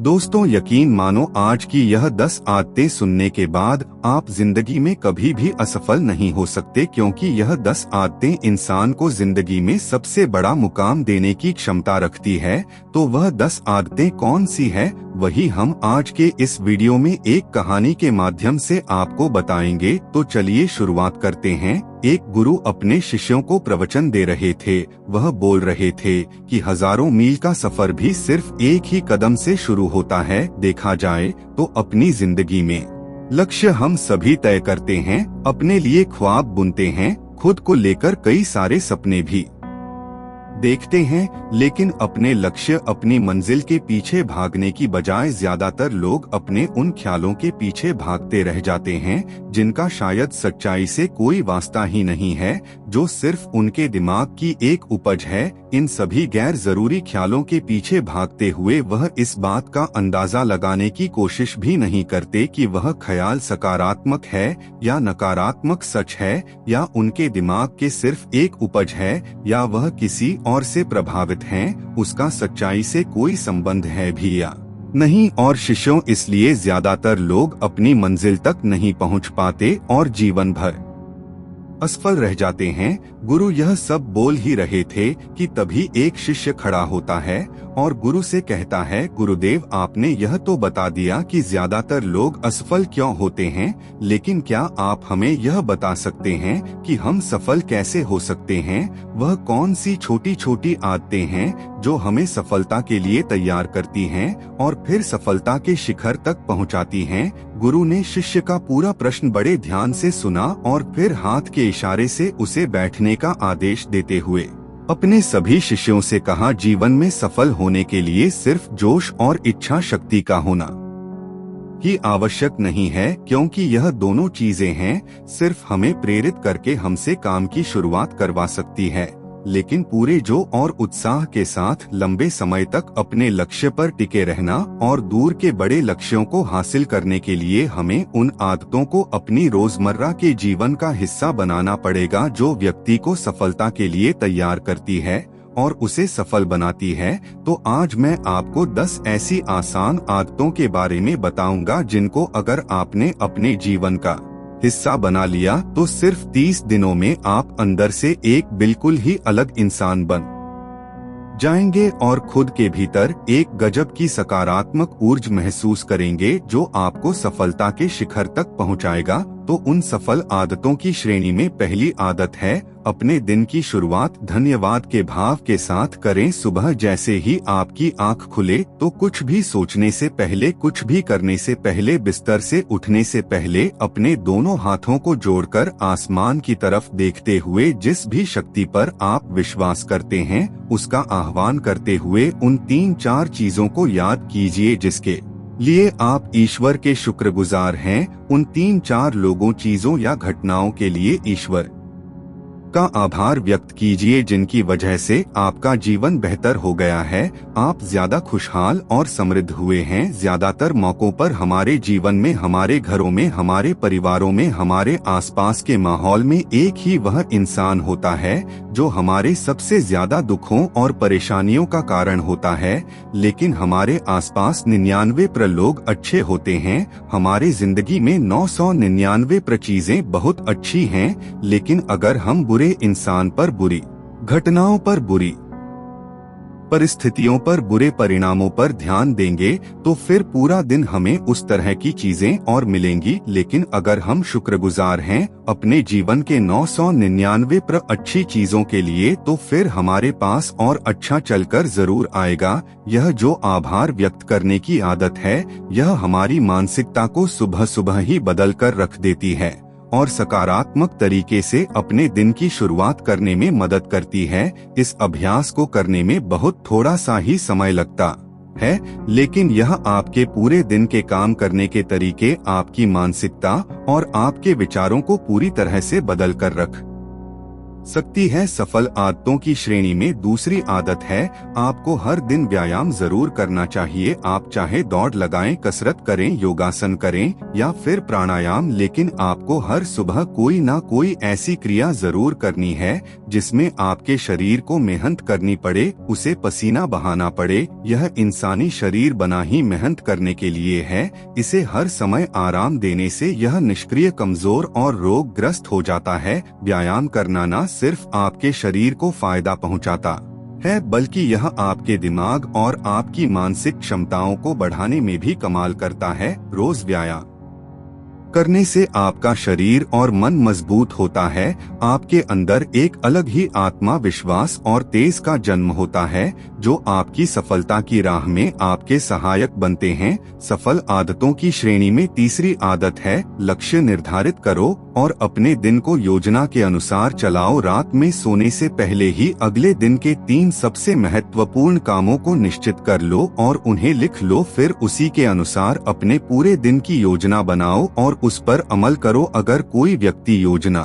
दोस्तों, यकीन मानो आज की यह 10 आदतें सुनने के बाद आप जिंदगी में कभी भी असफल नहीं हो सकते, क्योंकि यह 10 आदतें इंसान को जिंदगी में सबसे बड़ा मुकाम देने की क्षमता रखती है। तो वह 10 आदतें कौन सी है, वही हम आज के इस वीडियो में एक कहानी के माध्यम से आपको बताएंगे। तो चलिए शुरुआत करते हैं। एक गुरु अपने शिष्यों को प्रवचन दे रहे थे। वह बोल रहे थे कि हजारों मील का सफर भी सिर्फ एक ही कदम से शुरू होता है। देखा जाए तो अपनी जिंदगी में लक्ष्य हम सभी तय करते हैं, अपने लिए ख्वाब बुनते हैं, खुद को लेकर कई सारे सपने भी देखते हैं, लेकिन अपने लक्ष्य, अपनी मंजिल के पीछे भागने की बजाय ज्यादातर लोग अपने उन ख्यालों के पीछे भागते रह जाते हैं जिनका शायद सच्चाई से कोई वास्ता ही नहीं है, जो सिर्फ उनके दिमाग की एक उपज है। इन सभी गैर जरूरी ख्यालों के पीछे भागते हुए वह इस बात का अंदाजा लगाने की कोशिश भी नहीं करते कि वह ख्याल सकारात्मक है या नकारात्मक, सच है या उनके दिमाग के सिर्फ एक उपज है, या वह किसी और से प्रभावित हैं, उसका सच्चाई से कोई संबंध है भी या नहीं। और शिष्यों, इसलिए ज्यादातर लोग अपनी मंजिल तक नहीं पहुंच पाते और जीवन भर असफल रह जाते हैं। गुरु यह सब बोल ही रहे थे कि तभी एक शिष्य खड़ा होता है और गुरु से कहता है, गुरुदेव, आपने यह तो बता दिया कि ज्यादातर लोग असफल क्यों होते हैं, लेकिन क्या आप हमें यह बता सकते हैं कि हम सफल कैसे हो सकते हैं? वह कौन सी छोटी छोटी आदतें हैं जो हमें सफलता के लिए तैयार करती हैं और फिर सफलता के शिखर तक पहुंचाती हैं? गुरु ने शिष्य का पूरा प्रश्न बड़े ध्यान से सुना और फिर हाथ के इशारे से उसे बैठने का आदेश देते हुए अपने सभी शिष्यों से कहा, जीवन में सफल होने के लिए सिर्फ जोश और इच्छा शक्ति का होना ही आवश्यक नहीं है, क्योंकि यह दोनों चीजें हैं सिर्फ हमें प्रेरित करके हमसे काम की शुरुआत करवा सकती है, लेकिन पूरे जोश और उत्साह के साथ लंबे समय तक अपने लक्ष्य पर टिके रहना और दूर के बड़े लक्ष्यों को हासिल करने के लिए हमें उन आदतों को अपनी रोजमर्रा के जीवन का हिस्सा बनाना पड़ेगा जो व्यक्ति को सफलता के लिए तैयार करती है और उसे सफल बनाती है। तो आज मैं आपको 10 ऐसी आसान आदतों के बारे में बताऊंगा जिनको अगर आपने अपने जीवन का हिस्सा बना लिया तो सिर्फ 30 दिनों में आप अंदर से एक बिल्कुल ही अलग इंसान बन जाएंगे और खुद के भीतर एक गजब की सकारात्मक ऊर्जा महसूस करेंगे जो आपको सफलता के शिखर तक पहुंचाएगा। तो उन सफल आदतों की श्रेणी में पहली आदत है, अपने दिन की शुरुआत धन्यवाद के भाव के साथ करें। सुबह जैसे ही आपकी आंख खुले तो कुछ भी सोचने से पहले, कुछ भी करने से पहले, बिस्तर से उठने से पहले अपने दोनों हाथों को जोड़कर आसमान की तरफ देखते हुए जिस भी शक्ति पर आप विश्वास करते हैं उसका आह्वान करते हुए उन 3-4 चीजों को याद कीजिए जिसके लिए आप ईश्वर के शुक्रगुजार हैं। उन 3-4 लोगों, चीजों या घटनाओं के लिए ईश्वर का आभार व्यक्त कीजिए जिनकी वजह से आपका जीवन बेहतर हो गया है, आप ज्यादा खुशहाल और समृद्ध हुए हैं। ज्यादातर मौकों पर हमारे जीवन में, हमारे घरों में, हमारे परिवारों में, हमारे आसपास के माहौल में एक ही वह इंसान होता है जो हमारे सबसे ज्यादा दुखों और परेशानियों का कारण होता है, लेकिन हमारे आसपास 99% लोग अच्छे होते हैं। हमारे जिंदगी में 999% चीजें बहुत अच्छी हैं, लेकिन अगर हम बुरे इंसान पर, बुरी घटनाओं पर, बुरी परिस्थितियों पर, बुरे परिणामों पर ध्यान देंगे तो फिर पूरा दिन हमें उस तरह की चीजें और मिलेंगी। लेकिन अगर हम शुक्रगुजार हैं अपने जीवन के 999% अच्छी चीजों के लिए, तो फिर हमारे पास और अच्छा चलकर जरूर आएगा। यह जो आभार व्यक्त करने की आदत है, यह हमारी मानसिकता को सुबह सुबह ही बदल कर रख देती है और सकारात्मक तरीके से अपने दिन की शुरुआत करने में मदद करती है। इस अभ्यास को करने में बहुत थोड़ा सा ही समय लगता है, लेकिन यह आपके पूरे दिन के काम करने के तरीके, आपकी मानसिकता और आपके विचारों को पूरी तरह से बदल कर रख सकती है। सफल आदतों की श्रेणी में दूसरी आदत है, आपको हर दिन व्यायाम जरूर करना चाहिए। आप चाहे दौड़ लगाएं, कसरत करें, योगासन करें या फिर प्राणायाम, लेकिन आपको हर सुबह कोई ना कोई ऐसी क्रिया जरूर करनी है जिसमें आपके शरीर को मेहनत करनी पड़े, उसे पसीना बहाना पड़े। यह इंसानी शरीर बना ही मेहनत करने के लिए है। इसे हर समय आराम देने से यह निष्क्रिय, कमजोर और रोगग्रस्त हो जाता है। व्यायाम करना न सिर्फ आपके शरीर को फायदा पहुंचाता है, बल्कि यह आपके दिमाग और आपकी मानसिक क्षमताओं को बढ़ाने में भी कमाल करता है। रोज व्यायाम करने से आपका शरीर और मन मजबूत होता है। आपके अंदर एक अलग ही आत्मविश्वास और तेज का जन्म होता है, जो आपकी सफलता की राह में आपके सहायक बनते हैं। सफल आदतों की श्रेणी में तीसरी आदत है, लक्ष्य निर्धारित करो और अपने दिन को योजना के अनुसार चलाओ। रात में सोने से पहले ही अगले दिन के 3 सबसे महत्वपूर्ण कामों को निश्चित कर लो और उन्हें लिख लो। फिर उसी के अनुसार अपने पूरे दिन की योजना बनाओ और उस पर अमल करो। अगर कोई व्यक्ति योजना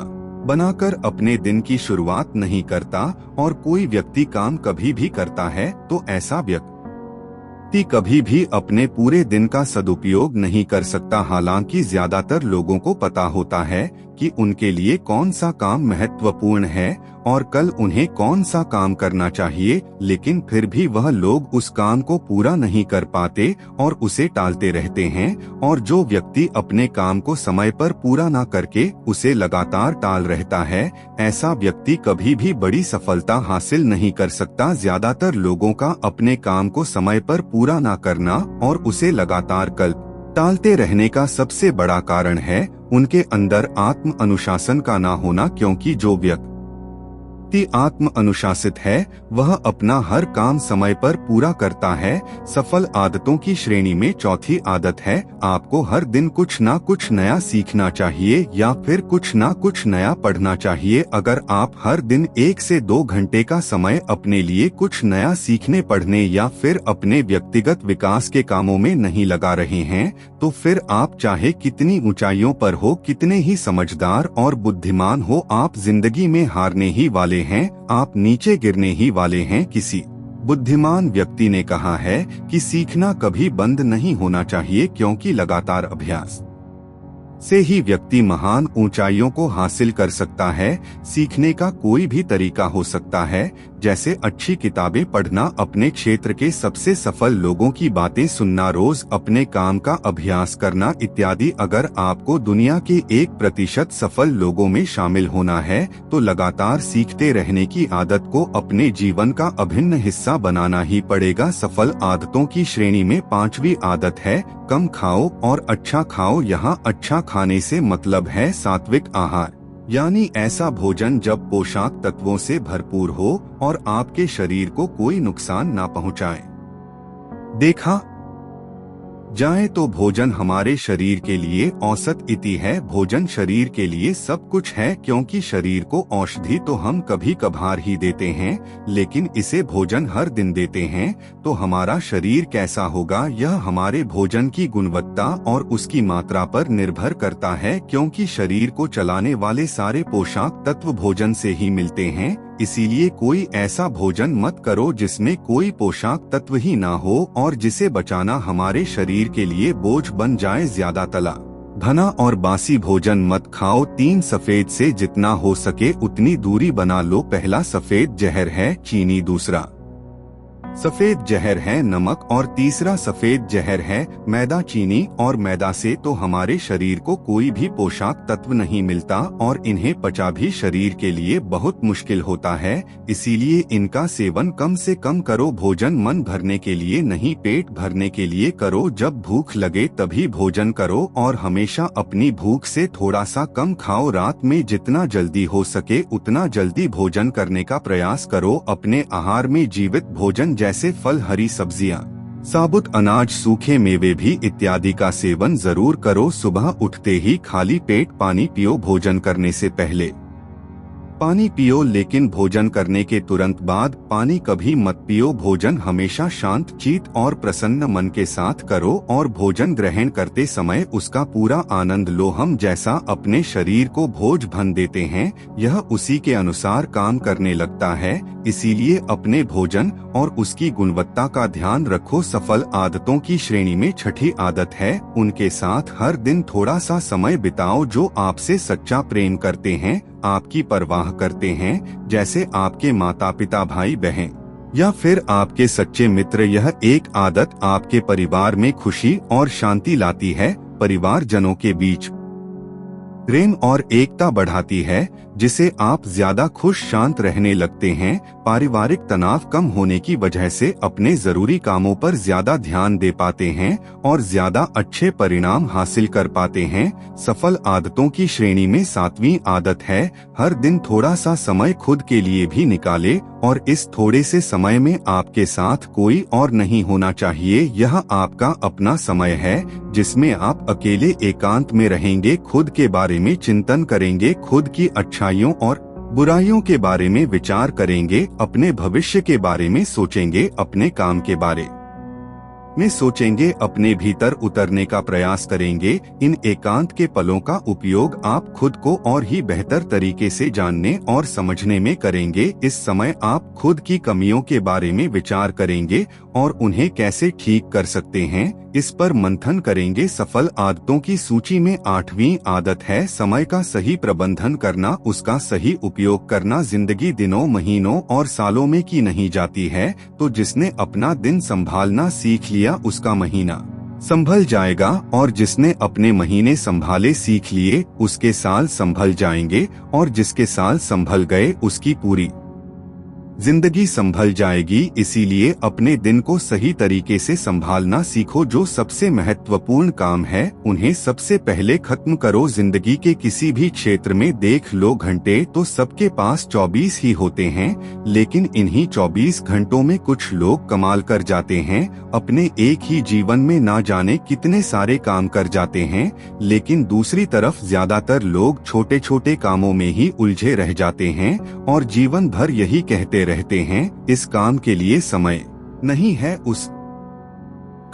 बनाकर अपने दिन की शुरुआत नहीं करता और कोई व्यक्ति काम कभी भी करता है, तो ऐसा व्यक्ति कभी भी अपने पूरे दिन का सदुपयोग नहीं कर सकता। हालांकि ज्यादातर लोगों को पता होता है कि उनके लिए कौन सा काम महत्वपूर्ण है और कल उन्हें कौन सा काम करना चाहिए, लेकिन फिर भी वह लोग उस काम को पूरा नहीं कर पाते और उसे टालते रहते हैं। और जो व्यक्ति अपने काम को समय पर पूरा न करके उसे लगातार टाल रहता है, ऐसा व्यक्ति कभी भी बड़ी सफलता हासिल नहीं कर सकता। ज्यादातर लोगों का अपने काम को समय पर पूरा न करना और उसे लगातार टालते रहने का सबसे बड़ा कारण है उनके अंदर आत्म अनुशासन का ना होना, क्योंकि जो व्यक्ति आत्म अनुशासित है वह अपना हर काम समय पर पूरा करता है। सफल आदतों की श्रेणी में चौथी आदत है, आपको हर दिन कुछ ना कुछ नया सीखना चाहिए या फिर कुछ ना कुछ नया पढ़ना चाहिए। अगर आप हर दिन 1 से 2 घंटे का समय अपने लिए कुछ नया सीखने, पढ़ने या फिर अपने व्यक्तिगत विकास के कामों में नहीं लगा रहे हैं, तो फिर आप चाहे कितनी ऊंचाइयों पर हो, कितने ही समझदार और बुद्धिमान हो, आप जिंदगी में हारने ही वाले हैं, आप नीचे गिरने ही वाले हैं। किसी बुद्धिमान व्यक्ति ने कहा है कि सीखना कभी बंद नहीं होना चाहिए, क्योंकि लगातार अभ्यास से ही व्यक्ति महान ऊंचाइयों को हासिल कर सकता है। सीखने का कोई भी तरीका हो सकता है, जैसे अच्छी किताबें पढ़ना, अपने क्षेत्र के सबसे सफल लोगों की बातें सुनना, रोज अपने काम का अभ्यास करना इत्यादि। अगर आपको दुनिया के 1% सफल लोगों में शामिल होना है, तो लगातार सीखते रहने की आदत को अपने जीवन का अभिन्न हिस्सा बनाना ही पड़ेगा। सफल आदतों की श्रेणी में 5वीं आदत है, कम खाओ और अच्छा खाओ। यहाँ अच्छा खाने से मतलब है सात्विक आहार, यानी ऐसा भोजन जब पोषक तत्वों से भरपूर हो और आपके शरीर को कोई नुकसान ना पहुंचाए। देखा जाए तो भोजन हमारे शरीर के लिए औसत इति है। भोजन शरीर के लिए सब कुछ है, क्योंकि शरीर को औषधि तो हम कभी कभार ही देते हैं, लेकिन इसे भोजन हर दिन देते हैं तो हमारा शरीर कैसा होगा, यह हमारे भोजन की गुणवत्ता और उसकी मात्रा पर निर्भर करता है। क्योंकि शरीर को चलाने वाले सारे पोषक तत्व भोजन से ही मिलते हैं, इसीलिए कोई ऐसा भोजन मत करो जिसमें कोई पोषक तत्व ही ना हो और जिसे बचाना हमारे शरीर के लिए बोझ बन जाए। ज्यादा तला भना और बासी भोजन मत खाओ। 3 सफेद से जितना हो सके उतनी दूरी बना लो। पहला सफेद जहर है चीनी, दूसरा सफेद जहर है नमक और तीसरा सफेद जहर है मैदा। चीनी और मैदा से तो हमारे शरीर को कोई भी पोषक तत्व नहीं मिलता और इन्हें पचा भी शरीर के लिए बहुत मुश्किल होता है, इसीलिए इनका सेवन कम से कम करो। भोजन मन भरने के लिए नहीं, पेट भरने के लिए करो। जब भूख लगे तभी भोजन करो और हमेशा अपनी भूख से थोड़ा सा कम खाओ। रात में जितना जल्दी हो सके उतना जल्दी भोजन करने का प्रयास करो। अपने आहार में जीवित भोजन जैसे फल, हरी सब्जियां, साबुत अनाज, सूखे मेवे भी इत्यादि का सेवन जरूर करो। सुबह उठते ही खाली पेट पानी पियो। भोजन करने से पहले पानी पियो, लेकिन भोजन करने के तुरंत बाद पानी कभी मत पियो। भोजन हमेशा शांत चित्त और प्रसन्न मन के साथ करो और भोजन ग्रहण करते समय उसका पूरा आनंद लो। हम जैसा अपने शरीर को भोज भन देते हैं, यह उसी के अनुसार काम करने लगता है। इसीलिए अपने भोजन और उसकी गुणवत्ता का ध्यान रखो। सफल आदतों की श्रेणी में छठी आदत है, उनके साथ हर दिन थोड़ा सा समय बिताओ जो आपसे सच्चा प्रेम करते हैं, आपकी परवाह करते हैं, जैसे आपके माता पिता, भाई बहन या फिर आपके सच्चे मित्र। यह एक आदत आपके परिवार में खुशी और शांति लाती है, परिवारजनों के बीच प्रेम और एकता बढ़ाती है, जिसे आप ज्यादा खुश शांत रहने लगते हैं। पारिवारिक तनाव कम होने की वजह से अपने जरूरी कामों पर ज्यादा ध्यान दे पाते हैं और ज्यादा अच्छे परिणाम हासिल कर पाते हैं। सफल आदतों की श्रेणी में 7वीं आदत है, हर दिन थोड़ा सा समय खुद के लिए भी निकाले और इस थोड़े से समय में आपके साथ कोई और नहीं होना चाहिए। यह आपका अपना समय है जिसमें आप अकेले एकांत में रहेंगे, खुद के बारे में चिंतन करेंगे, खुद की अच्छाइयों और बुराइयों के बारे में विचार करेंगे, अपने भविष्य के बारे में सोचेंगे, अपने काम के बारे में सोचेंगे, अपने भीतर उतरने का प्रयास करेंगे। इन एकांत के पलों का उपयोग आप खुद को और ही बेहतर तरीके से जानने और समझने में करेंगे। इस समय आप खुद की कमियों के बारे में विचार करेंगे और उन्हें कैसे ठीक कर सकते हैं, इस पर मंथन करेंगे। सफल आदतों की सूची में 8वीं आदत है, समय का सही प्रबंधन करना, उसका सही उपयोग करना। जिंदगी दिनों, महीनों और सालों में की नहीं जाती है, तो जिसने अपना दिन संभालना सीख लिया उसका महीना संभल जाएगा, और जिसने अपने महीने संभाले सीख लिए उसके साल संभल जाएंगे, और जिसके साल संभल गए उसकी पूरी जिंदगी संभल जाएगी। इसीलिए अपने दिन को सही तरीके से संभालना सीखो। जो सबसे महत्वपूर्ण काम है उन्हें सबसे पहले खत्म करो। जिंदगी के किसी भी क्षेत्र में देख लो, घंटे तो सबके पास 24 ही होते हैं, लेकिन इन्हीं 24 घंटों में कुछ लोग कमाल कर जाते हैं। अपने एक ही जीवन में ना जाने कितने सारे काम कर जाते हैं, लेकिन दूसरी तरफ ज्यादातर लोग छोटे छोटे कामों में ही उलझे रह जाते हैं और जीवन भर यही कहते रहते हैं, इस काम के लिए समय नहीं है, उस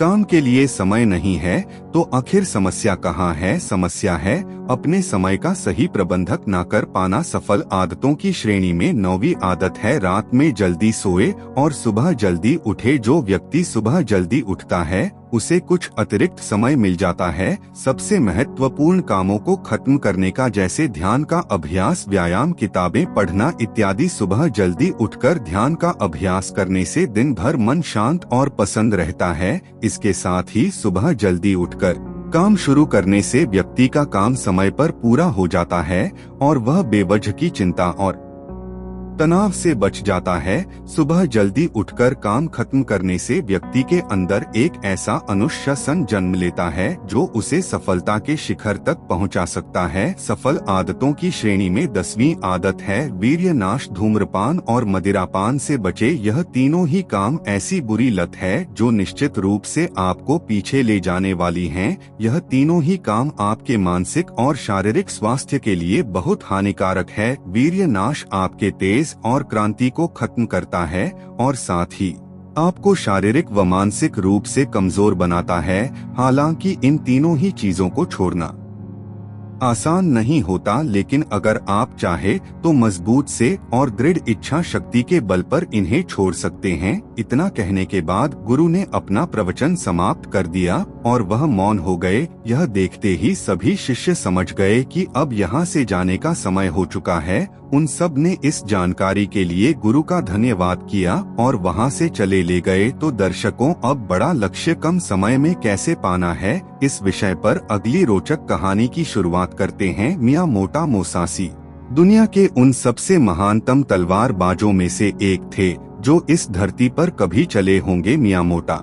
काम के लिए समय नहीं है। तो आखिर समस्या कहाँ है? समस्या है अपने समय का सही प्रबंधक ना कर पाना। सफल आदतों की श्रेणी में 9वीं आदत है, रात में जल्दी सोए और सुबह जल्दी उठे। जो व्यक्ति सुबह जल्दी उठता है उसे कुछ अतिरिक्त समय मिल जाता है सबसे महत्वपूर्ण कामों को खत्म करने का, जैसे ध्यान का अभ्यास, व्यायाम, किताबें पढ़ना इत्यादि। सुबह जल्दी उठकर ध्यान का अभ्यास करने से दिन भर मन शांत और पसंद रहता है। इसके साथ ही सुबह जल्दी उठकर काम शुरू करने से व्यक्ति का काम समय पर पूरा हो जाता है और वह बेवजह की चिंता और तनाव से बच जाता है। सुबह जल्दी उठकर काम खत्म करने से व्यक्ति के अंदर एक ऐसा अनुशासन जन्म लेता है जो उसे सफलता के शिखर तक पहुंचा सकता है। सफल आदतों की श्रेणी में 10वीं आदत है, वीर्यनाश। धूम्रपान और मदिरापान से बचे। यह तीनों ही काम ऐसी बुरी लत है जो निश्चित रूप से आपको पीछे ले जाने वाली हैं। यह तीनों ही काम आपके मानसिक और शारीरिक स्वास्थ्य के लिए बहुत हानिकारक है। वीर्यनाश आपके तेज और क्रांति को खत्म करता है और साथ ही आपको शारीरिक व मानसिक रूप से कमजोर बनाता है। हालांकि इन तीनों ही चीजों को छोड़ना आसान नहीं होता, लेकिन अगर आप चाहे तो मजबूत से और दृढ़ इच्छा शक्ति के बल पर इन्हें छोड़ सकते हैं। इतना कहने के बाद गुरु ने अपना प्रवचन समाप्त कर दिया और वह मौन हो गए। यह देखते ही सभी शिष्य समझ गए कि अब यहाँ से जाने का समय हो चुका है। उन सब ने इस जानकारी के लिए गुरु का धन्यवाद किया और वहाँ से चले ले गए। तो दर्शकों, अब बड़ा लक्ष्य कम समय में कैसे पाना है, इस विषय पर अगली रोचक कहानी की शुरुआत करते हैं। मियामोटो मुसाशी दुनिया के उन सबसे महानतम तलवारबाजों में से एक थे जो इस धरती पर कभी चले होंगे। मियामोटो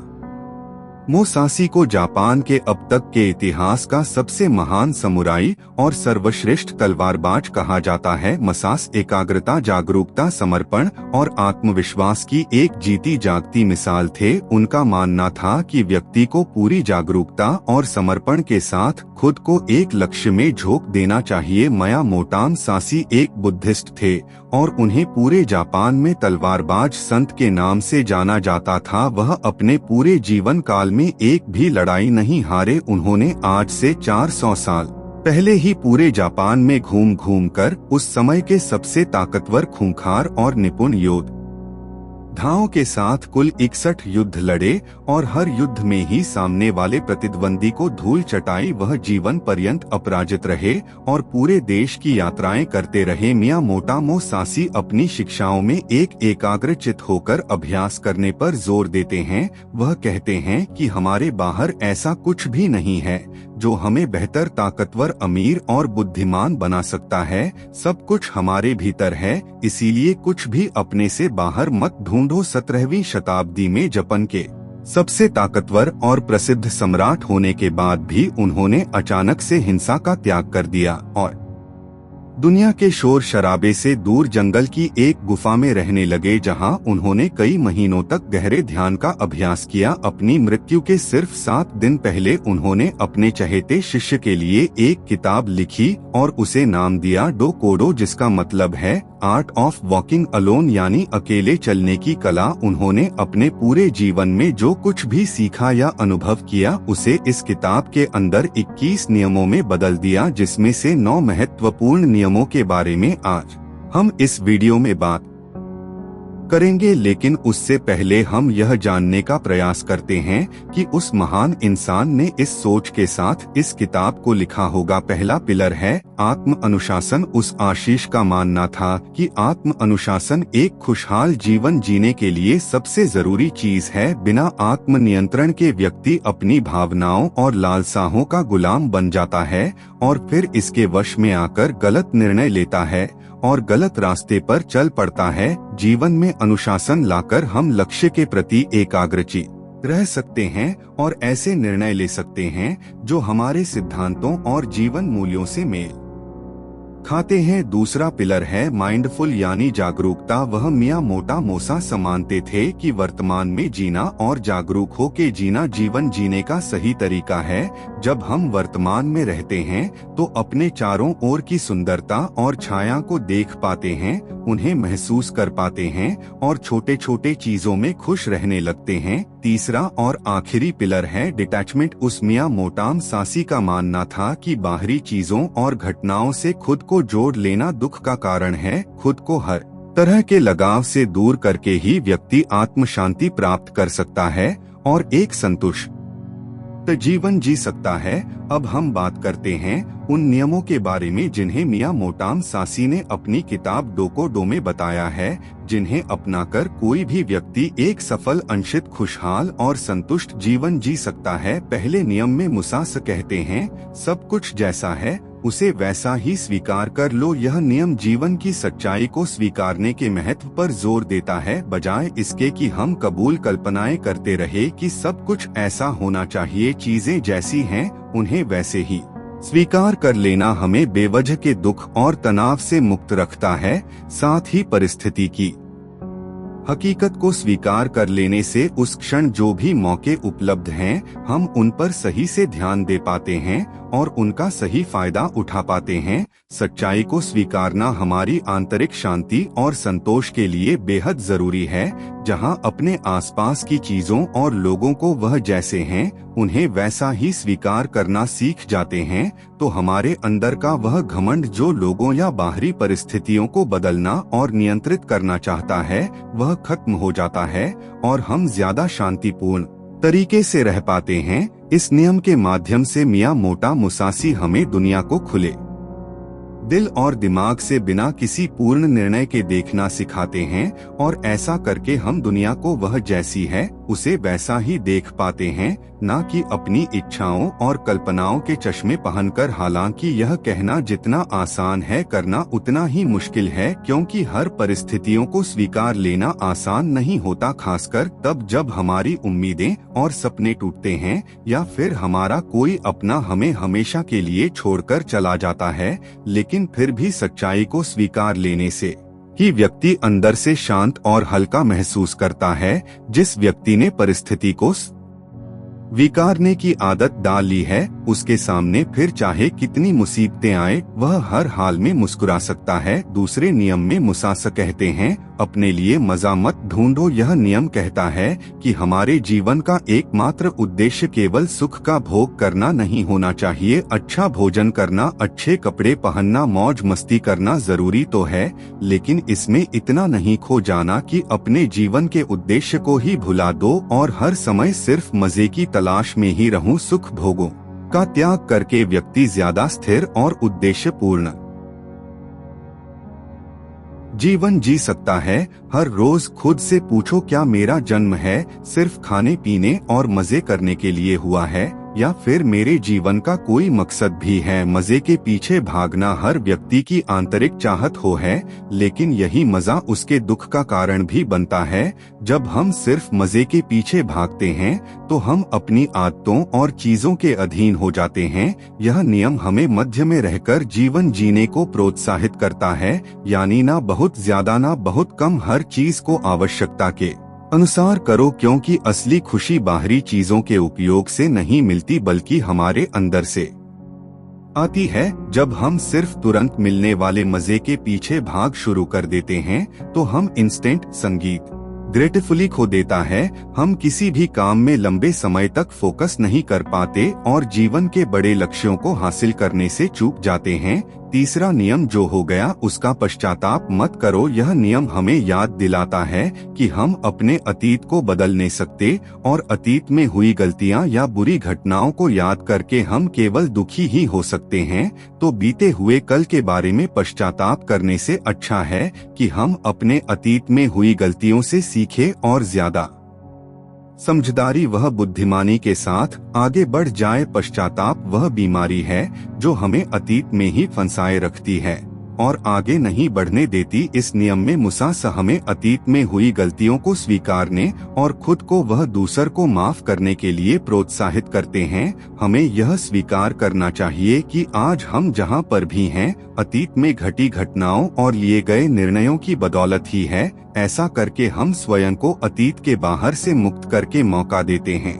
मुसाशी को जापान के अब तक के इतिहास का सबसे महान समुराई और सर्वश्रेष्ठ तलवारबाज कहा जाता है। मुसाशी एकाग्रता, जागरूकता, समर्पण और आत्मविश्वास की एक जीती जागती मिसाल थे। उनका मानना था कि व्यक्ति को पूरी जागरूकता और समर्पण के साथ खुद को एक लक्ष्य में झोंक देना चाहिए। मियामोटो मुसाशी एक बुद्धिस्ट थे और उन्हें पूरे जापान में तलवारबाज संत के नाम से जाना जाता था। वह अपने पूरे जीवन काल में एक भी लड़ाई नहीं हारे। उन्होंने आज से 400 साल पहले ही पूरे जापान में घूम घूम कर उस समय के सबसे ताकतवर, खूंखार और निपुण योद्धाओं के साथ कुल 61 युद्ध लड़े और हर युद्ध में ही सामने वाले प्रतिद्वंदी को धूल चटाई। वह जीवन पर्यंत अपराजित रहे और पूरे देश की यात्राएं करते रहे। मियामोटो मुसाशी अपनी शिक्षाओं में एक एकाग्रचित होकर अभ्यास करने पर जोर देते हैं। वह कहते हैं कि हमारे बाहर ऐसा कुछ भी नहीं है जो हमें बेहतर, ताकतवर, अमीर और बुद्धिमान बना सकता है। सब कुछ हमारे भीतर है, इसीलिए कुछ भी अपने से बाहर मत ढूंढो। 17वीं शताब्दी में जापान के सबसे ताकतवर और प्रसिद्ध सम्राट होने के बाद भी उन्होंने अचानक से हिंसा का त्याग कर दिया और दुनिया के शोर शराबे से दूर जंगल की एक गुफा में रहने लगे, जहां उन्होंने कई महीनों तक गहरे ध्यान का अभ्यास किया। अपनी मृत्यु के सिर्फ 7 दिन पहले उन्होंने अपने चहेते शिष्य के लिए एक किताब लिखी और उसे नाम दिया डोकोडो, जिसका मतलब है आर्ट ऑफ वॉकिंग अलोन, यानी अकेले चलने की कला। उन्होंने अपने पूरे जीवन में जो कुछ भी सीखा या अनुभव किया उसे इस किताब के अंदर 21 नियमों में बदल दिया, जिसमें से 9 महत्वपूर्ण नियमों के बारे में आज हम इस वीडियो में बात करेंगे। लेकिन उससे पहले हम यह जानने का प्रयास करते हैं कि उस महान इंसान ने इस सोच के साथ इस किताब को लिखा होगा। पहला पिलर है आत्म अनुशासन। उस आशीष का मानना था कि आत्म अनुशासन एक खुशहाल जीवन जीने के लिए सबसे जरूरी चीज है। बिना आत्म नियंत्रण के व्यक्ति अपनी भावनाओं और लालसाओं का गुलाम बन जाता है और फिर इसके वश में आकर गलत निर्णय लेता है और गलत रास्ते पर चल पड़ता है। जीवन में अनुशासन लाकर हम लक्ष्य के प्रति एकाग्रचित रह सकते हैं और ऐसे निर्णय ले सकते हैं जो हमारे सिद्धांतों और जीवन मूल्यों से मेल खाते हैं। दूसरा पिलर है माइंडफुल यानी जागरूकता। वह मियामोटो मुसाशी मानते थे कि वर्तमान में जीना और जागरूक होके जीना जीवन जीने का सही तरीका है। जब हम वर्तमान में रहते हैं तो अपने चारों ओर की सुंदरता और छाया को देख पाते हैं, उन्हें महसूस कर पाते हैं और छोटे छोटे चीजों में खुश रहने लगते हैं। तीसरा और आखिरी पिलर है डिटैचमेंट। उस मियामोटो मुसाशी का मानना था कि बाहरी चीजों और घटनाओं से खुद को जोड़ लेना दुख का कारण है। खुद को हर तरह के लगाव से दूर करके ही व्यक्ति आत्म शांति प्राप्त कर सकता है और एक संतुष्ट जीवन जी सकता है। अब हम बात करते हैं उन नियमों के बारे में जिन्हें मियामोटो मुसाशी ने अपनी किताब डोकोडो में बताया है, जिन्हें अपनाकर कोई भी व्यक्ति एक सफल, अंशित, खुशहाल और संतुष्ट जीवन जी सकता है। पहले नियम में मुसाशी कहते हैं सब कुछ जैसा है उसे वैसा ही स्वीकार कर लो। यह नियम जीवन की सच्चाई को स्वीकारने के महत्व पर जोर देता है, बजाय इसके कि हम कबूल कल्पनाएं करते रहे कि सब कुछ ऐसा होना चाहिए। चीजें जैसी हैं उन्हें वैसे ही स्वीकार कर लेना हमें बेवजह के दुख और तनाव से मुक्त रखता है। साथ ही परिस्थिति की हकीकत को स्वीकार कर लेने से उस क्षण जो भी मौके उपलब्ध हैं, हम उन पर सही से ध्यान दे पाते हैं और उनका सही फायदा उठा पाते हैं। सच्चाई को स्वीकारना हमारी आंतरिक शांति और संतोष के लिए बेहद जरूरी है। जहां अपने आसपास की चीजों और लोगों को वह जैसे हैं उन्हें वैसा ही स्वीकार करना सीख जाते हैं, तो हमारे अंदर का वह घमंड जो लोगों या बाहरी परिस्थितियों को बदलना और नियंत्रित करना चाहता है वह खत्म हो जाता है और हम ज्यादा शांतिपूर्ण तरीके से रह पाते हैं। इस नियम के माध्यम से मियामोटो मुसाशी हमें दुनिया को खुले दिल और दिमाग से बिना किसी पूर्ण निर्णय के देखना सिखाते हैं और ऐसा करके हम दुनिया को वह जैसी है उसे वैसा ही देख पाते हैं, न कि अपनी इच्छाओं और कल्पनाओं के चश्मे पहनकर। हालांकि यह कहना जितना आसान है करना उतना ही मुश्किल है, क्योंकि हर परिस्थितियों को स्वीकार लेना आसान नहीं होता, खासकर तब जब हमारी उम्मीदें और सपने टूटते हैं या फिर हमारा कोई अपना हमें हमेशा के लिए छोड़कर चला जाता है। लेकिन फिर भी सच्चाई को स्वीकार लेने से ही व्यक्ति अंदर से शांत और हल्का महसूस करता है। जिस व्यक्ति ने परिस्थिति को स्वीकारने की आदत डाल ली है, उसके सामने फिर चाहे कितनी मुसीबतें आए, वह हर हाल में मुस्कुरा सकता है। दूसरे नियम में मुसासा कहते हैं, अपने लिए मजा मत ढूंढो। यह नियम कहता है कि हमारे जीवन का एकमात्र उद्देश्य केवल सुख का भोग करना नहीं होना चाहिए। अच्छा भोजन करना, अच्छे कपड़े पहनना, मौज मस्ती करना जरूरी तो है, लेकिन इसमें इतना नहीं खो जाना कि अपने जीवन के उद्देश्य को ही भुला दो और हर समय सिर्फ मजे की तलाश में ही रहूं। सुख भोगों का त्याग करके व्यक्ति ज्यादा स्थिर और उद्देश्यपूर्ण जीवन जी सकता है। हर रोज खुद से पूछो, क्या मेरा जन्म है सिर्फ खाने पीने और मजे करने के लिए हुआ है, या फिर मेरे जीवन का कोई मकसद भी है। मजे के पीछे भागना हर व्यक्ति की आंतरिक चाहत हो है, लेकिन यही मजा उसके दुख का कारण भी बनता है। जब हम सिर्फ मजे के पीछे भागते हैं तो हम अपनी आदतों और चीजों के अधीन हो जाते हैं। यह नियम हमें मध्य में रहकर जीवन जीने को प्रोत्साहित करता है, यानी ना बहुत ज्यादा ना बहुत कम, हर चीज को आवश्यकता के अनुसार करो, क्योंकि असली खुशी बाहरी चीजों के उपयोग से नहीं मिलती बल्कि हमारे अंदर से आती है। जब हम सिर्फ तुरंत मिलने वाले मजे के पीछे भाग शुरू कर देते हैं तो हम इंस्टेंट संगीत ग्रेटफुली खो देता है। हम किसी भी काम में लंबे समय तक फोकस नहीं कर पाते और जीवन के बड़े लक्ष्यों को हासिल करने से चूक जाते हैं। तीसरा नियम जो हो गया उसका पश्चाताप मत करो। यह नियम हमें याद दिलाता है कि हम अपने अतीत को बदल नहीं सकते और अतीत में हुई गलतियां या बुरी घटनाओं को याद करके हम केवल दुखी ही हो सकते हैं। तो बीते हुए कल के बारे में पश्चाताप करने से अच्छा है कि हम अपने अतीत में हुई गलतियों से सीखें और ज्यादा समझदारी वह बुद्धिमानी के साथ आगे बढ़ जाए। पश्चाताप वह बीमारी है जो हमें अतीत में ही फंसाए रखती है और आगे नहीं बढ़ने देती। इस नियम में मुसासा हमें अतीत में हुई गलतियों को स्वीकारने और खुद को वह दूसर को माफ करने के लिए प्रोत्साहित करते हैं। हमें यह स्वीकार करना चाहिए कि आज हम जहां पर भी हैं, अतीत में घटी घटनाओं और लिए गए निर्णयों की बदौलत ही है। ऐसा करके हम स्वयं को अतीत के बाहर से मुक्त करके मौका देते हैं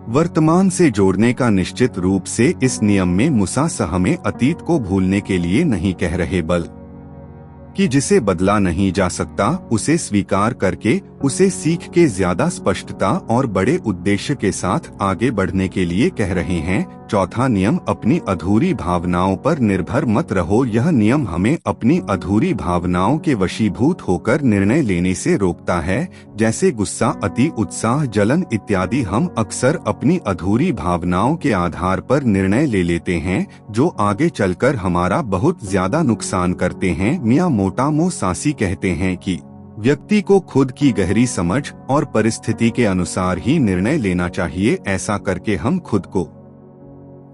वर्तमान से जोड़ने का। निश्चित रूप से इस नियम में मुसासा हमें अतीत को भूलने के लिए नहीं कह रहे, बल्कि जिसे बदला नहीं जा सकता उसे स्वीकार करके उसे सीख के ज्यादा स्पष्टता और बड़े उद्देश्य के साथ आगे बढ़ने के लिए कह रहे हैं। चौथा नियम, अपनी अधूरी भावनाओं पर निर्भर मत रहो। यह नियम हमें अपनी अधूरी भावनाओं के वशीभूत होकर निर्णय लेने से रोकता है, जैसे गुस्सा, अति उत्साह, जलन इत्यादि। हम अक्सर अपनी अधूरी भावनाओं के आधार पर निर्णय ले लेते हैं जो आगे चलकर हमारा बहुत ज्यादा नुकसान करते हैं। मियां मोटामो सासी कहते हैं कि व्यक्ति को खुद की गहरी समझ और परिस्थिति के अनुसार ही निर्णय लेना चाहिए। ऐसा करके हम खुद को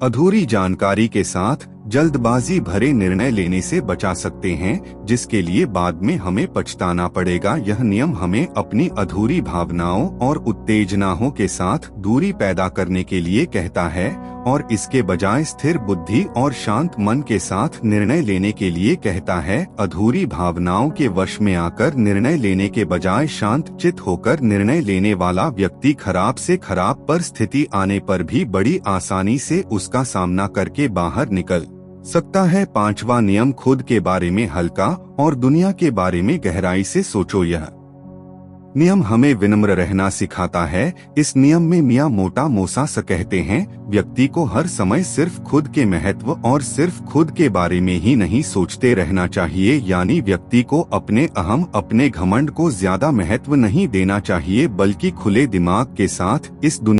अधूरी जानकारी के साथ जल्दबाजी भरे निर्णय लेने से बचा सकते हैं, जिसके लिए बाद में हमें पछताना पड़ेगा। यह नियम हमें अपनी अधूरी भावनाओं और उत्तेजनाओं के साथ दूरी पैदा करने के लिए कहता है और इसके बजाय स्थिर बुद्धि और शांत मन के साथ निर्णय लेने के लिए कहता है। अधूरी भावनाओं के वश में आकर निर्णय लेने के बजाय शांत चित होकर निर्णय लेने वाला व्यक्ति खराब से खराब परिस्थिति आने पर भी बड़ी आसानी से उसका सामना करके बाहर निकल सकता है। पांचवा नियम, खुद के बारे में हल्का और दुनिया के बारे में गहराई से सोचो। यह नियम हमें विनम्र रहना सिखाता है। इस नियम में मियां मोटामो सासा कहते हैं, व्यक्ति को हर समय सिर्फ खुद के महत्व और सिर्फ खुद के बारे में ही नहीं सोचते रहना चाहिए, यानी व्यक्ति को अपने अहम, अपने घमंड को ज्यादा महत्व नहीं देना चाहिए, बल्कि खुले दिमाग के साथ इस दुनिया